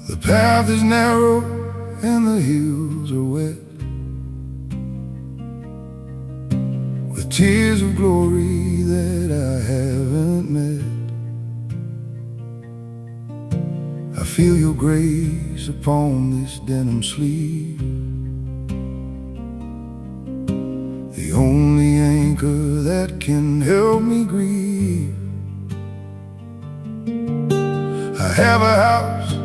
The path is narrow and the hills are wet with tears of glory that I haven't met. I feel your grace upon this denim sleeve, the only anchor that can help me grieve. I have a house